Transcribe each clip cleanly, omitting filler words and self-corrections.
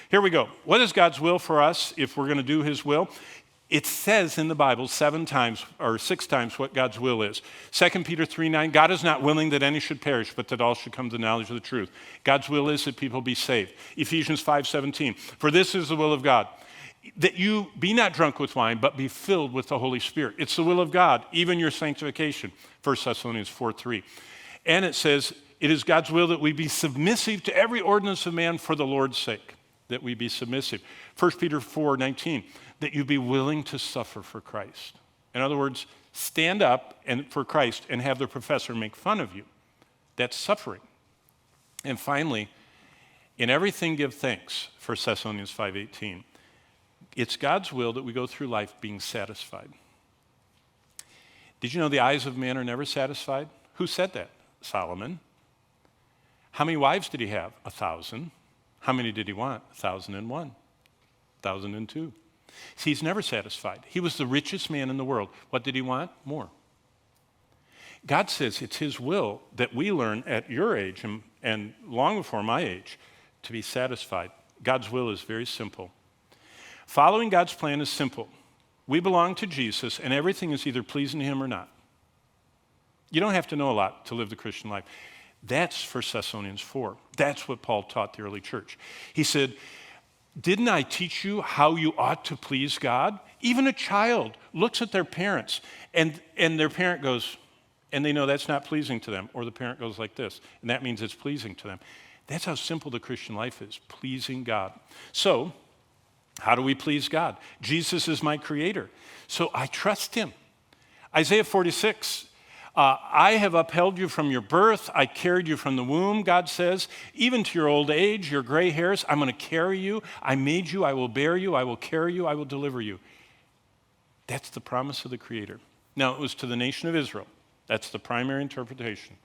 Here we go. What is God's will for us if we're going to do his will? It says in the Bible 7 times or 6 times what God's will is. 2 Peter 3:9, God is not willing that any should perish, but that all should come to the knowledge of the truth. God's will is that people be saved. Ephesians 5:17, for this is the will of God, that you be not drunk with wine, but be filled with the Holy Spirit. It's the will of God, even your sanctification. 1 Thessalonians 4:3. And it says, it is God's will that we be submissive to every ordinance of man for the Lord's sake, that we be submissive. 1 Peter 4:19, that you be willing to suffer for Christ. In other words, stand up and for Christ and have the professor make fun of you. That's suffering. And finally, in everything give thanks, 1 Thessalonians 5:18. It's God's will that we go through life being satisfied. Did you know the eyes of man are never satisfied? Who said that? Solomon. How many wives did he have? 1,000. How many did he want? 1,001. 1,002. See, he's never satisfied. He was the richest man in the world. What did he want? More. God says it's his will that we learn at your age and long before my age to be satisfied. God's will is very simple. Following God's plan is simple. We belong to Jesus, and everything is either pleasing to him or not. You don't have to know a lot to live the Christian life. That's 1 Thessalonians 4. That's what Paul taught the early church. He said, didn't I teach you how you ought to please God? Even a child looks at their parents, and their parent goes, and they know that's not pleasing to them, or the parent goes like this, and that means it's pleasing to them. That's how simple the Christian life is, pleasing God. So, how do we please God? Jesus is my creator, so I trust him. Isaiah 46, I have upheld you from your birth. I carried you from the womb, God says. Even to your old age, your gray hairs, I'm going to carry you. I made you. I will bear you. I will carry you. I will deliver you. That's the promise of the Creator. Now, it was to the nation of Israel. That's the primary interpretation.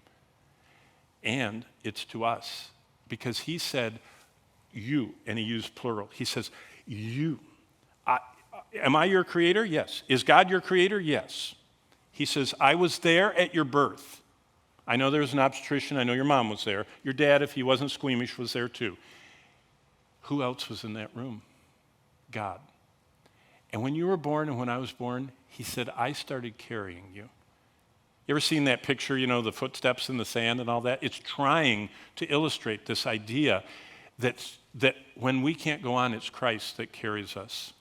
And it's to us because he said, you, and he used plural. He says, you. Am I your creator? Yes. Is God your creator? Yes. He says, I was there at your birth. I know there was an obstetrician. I know your mom was there. Your dad, if he wasn't squeamish, was there too. Who else was in that room? God. And when you were born and when I was born, he said, I started carrying you. You ever seen that picture, the footsteps in the sand and all that? It's trying to illustrate this idea that when we can't go on, it's Christ that carries us.